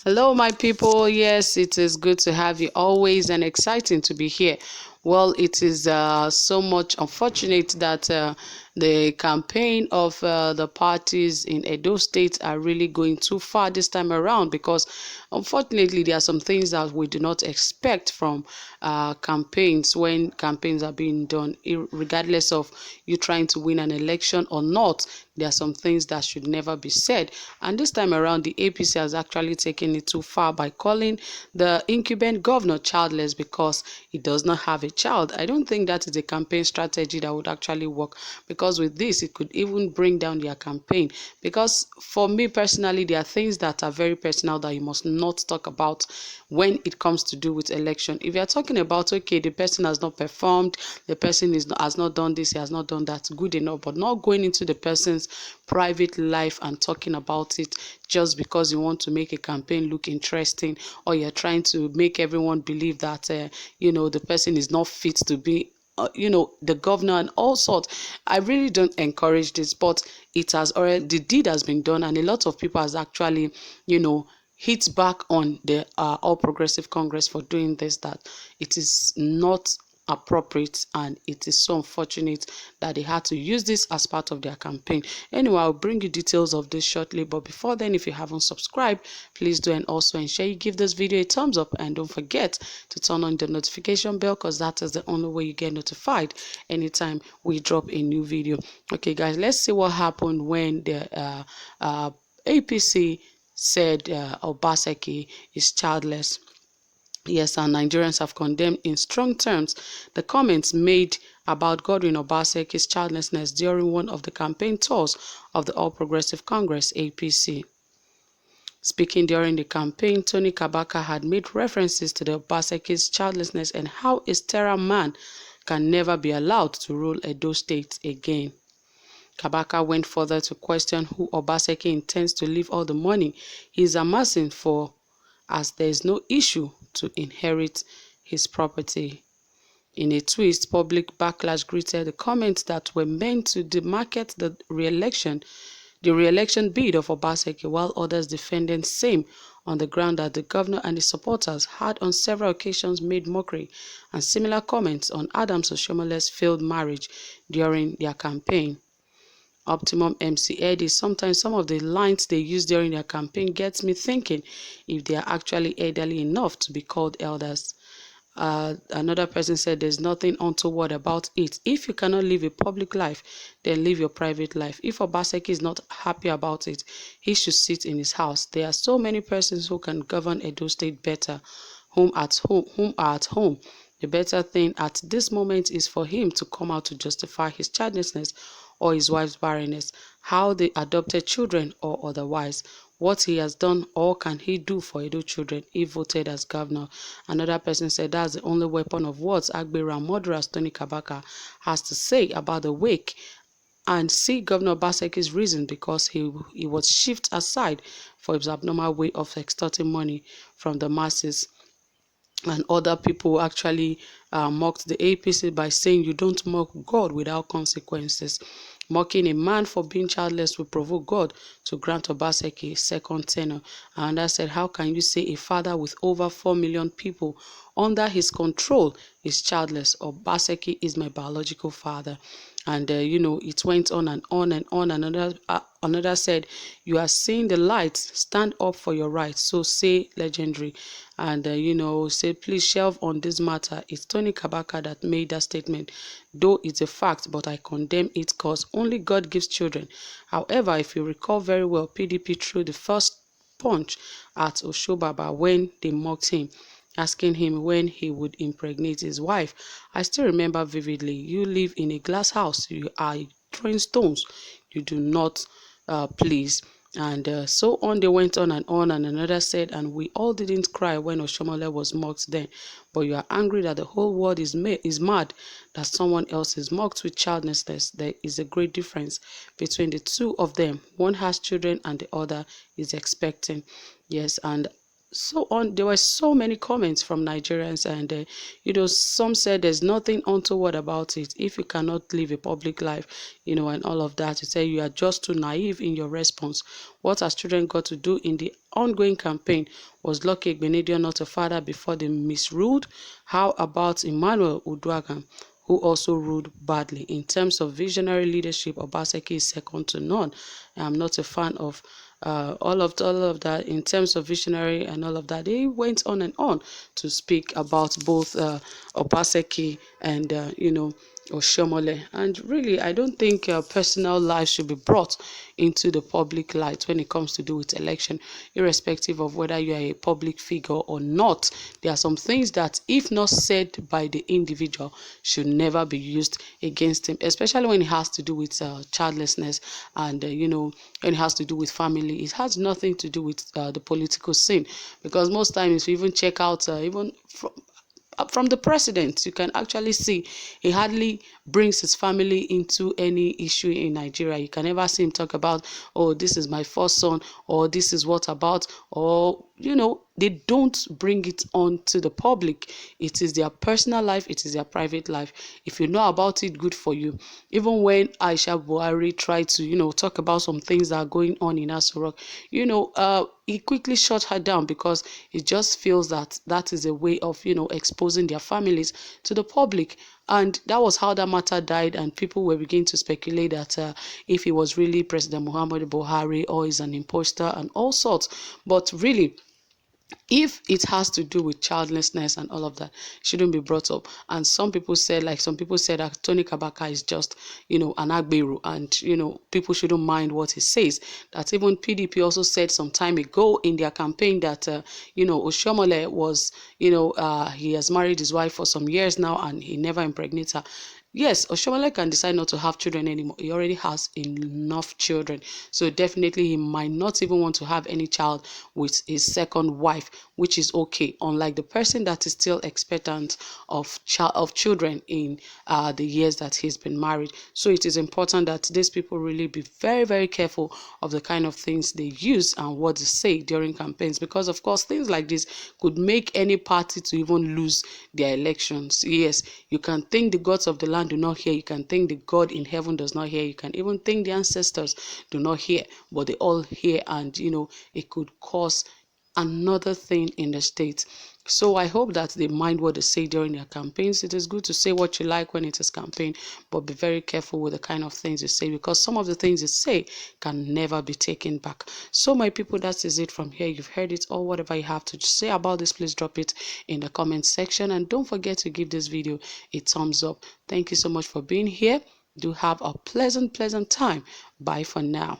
Hello, my people. Yes, it is good to have you always and exciting to be here. Well, it is so much unfortunate that the campaign of the parties in Edo State are really going too far this time around because unfortunately there are some things that we do not expect from campaigns when campaigns are being done, regardless of you trying to win an election or not. There are some things that should never be said. And this time around, the APC has actually taken it too far by calling the incumbent governor childless because he does not have a child. I don't think that is a campaign strategy that would actually work, because with this, it could even bring down their campaign. Because for me personally, there are things that are very personal that you must not talk about when it comes to do with election. If you're talking about, okay, the person has not performed, the person has not done this, he has not done that, good enough, but not going into the person's private life and talking about it just because you want to make a campaign look interesting, or you're trying to make everyone believe that the person is not fit to be the governor and all sorts. I really don't encourage this, but it has already, the deed has been done, and a lot of people has actually hit back on the All Progressive Congress for doing this, that it is not appropriate, and it is so unfortunate that they had to use this as part of their campaign. Anyway, I'll bring you details of this shortly, but before then, if you haven't subscribed, please do, and also ensure you give this video a thumbs up, and don't forget to turn on the notification bell, because that is the only way you get notified anytime we drop a new video. Okay guys, let's see what happened when the APC said Obaseki is childless. Yes, and Nigerians have condemned in strong terms the comments made about Godwin Obaseki's childlessness during one of the campaign tours of the All Progressive Congress (APC). Speaking during the campaign, Tony Kabaka had made references to the Obaseki's childlessness and how a sterile man can never be allowed to rule Edo State again. Kabaka went further to question who Obaseki intends to leave all the money he is amassing for, as there is no issue to inherit his property. In a twist, public backlash greeted the comments that were meant to demarcate the re-election bid of Obaseki, while others defended same on the ground that the governor and his supporters had on several occasions made mockery and similar comments on Adams Oshomole's failed marriage during their campaign. Optimum MC Eddie, sometimes some of the lines they use during their campaign gets me thinking if they are actually elderly enough to be called elders. Another person said there's nothing untoward about it. If you cannot live a public life, then live your private life. If Obaseki is not happy about it, he should sit in his house. There are so many persons who can govern Edo State better, whom are at home. The better thing at this moment is for him to come out to justify his childlessness or his wife's barrenness, how they adopted children or otherwise, what he has done or can he do for Edo children if voted as governor. Another person said that's the only weapon of words Agbera murderers Tony Kabaka has to say about the wake, and see Governor Obaseki's reason, because he was shifted aside for his abnormal way of extorting money from the masses. And other people actually mocked the APC by saying you don't mock God without consequences. Mocking a man for being childless will provoke God to grant Obaseki second tenure. And I said, how can you say a father with over 4 million people under his control is childless? Obaseki is my biological father. And it went on and on and on. Another said, you are seeing the light, stand up for your rights. So say legendary. And say, please shelve on this matter. It's Tony Kabaka that made that statement, though it's a fact, but I condemn it because only God gives children. However, if you recall very well, PDP threw the first punch at Oshobaba when they mocked him, asking him when he would impregnate his wife. I still remember vividly, you live in a glass house, you are throwing stones, you do not please. And so on, they went on. And another said, and we all didn't cry when Oshomole was mocked then, but you are angry that the whole world is mad that someone else is mocked with childlessness. There is a great difference between the two of them. One has children and the other is expecting. Yes, and so on. There were so many comments from Nigerians, and some said there's nothing untoward about it if you cannot live a public life, and all of that. You say you are just too naive in your response. What has children got to do in the ongoing campaign? Was Lucky Egbenedion not a father before they misruled? How about Emmanuel Uduaghan, who also ruled badly? In terms of visionary leadership, Obaseki is second to none. I'm not a fan of all of that. In terms of visionary and all of that, they went on and on to speak about both Obaseki and Oshomole. And really, I don't think personal life should be brought into the public light when it comes to do with election, irrespective of whether you are a public figure or not. There are some things that, if not said by the individual, should never be used against him, especially when it has to do with childlessness and when it has to do with family. It has nothing to do with the political scene, because most times, if you even check out even from the president, you can actually see he hardly brings his family into any issue in Nigeria. You can never see him talk about, oh, this is my first son, or this is what about, or they don't bring it on to the public. It is their personal life, it is their private life. If you know about it, good for you. Even when Aisha Buhari tried to talk about some things that are going on in Aso Rock, he quickly shut her down, because he just feels that that is a way of exposing their families to the public. And that was how that matter died, and people were beginning to speculate that if he was really President Muhammadu Buhari or is an imposter and all sorts. But really, if it has to do with childlessness and all of that, shouldn't be brought up. And some people said that Tony Kabaka is just an Agberu, and people shouldn't mind what he says. That even PDP also said some time ago in their campaign that Oshomole was he has married his wife for some years now and he never impregnates her. Yes, Oshomole can decide not to have children anymore. He already has enough children. So definitely he might not even want to have any child with his second wife, which is okay. Unlike the person that is still expectant of children in the years that he's been married. So it is important that these people really be very, very careful of the kind of things they use and what they say during campaigns. Because of course, things like this could make any party to even lose their elections. Yes, you can think the gods of the land do not hear. You can think the God in heaven does not hear. You can even think the ancestors do not hear, but they all hear, and it could cause another thing in the state. So I hope that they mind what they say during their campaigns. It is good to say what you like when it is campaign, but be very careful with the kind of things you say, because some of the things you say can never be taken back. So my people, that is it from here. You've heard it all. Whatever you have to say about this, please drop it in the comment section, and don't forget to give this video a thumbs up. Thank you so much for being here. Do have a pleasant time. Bye for now.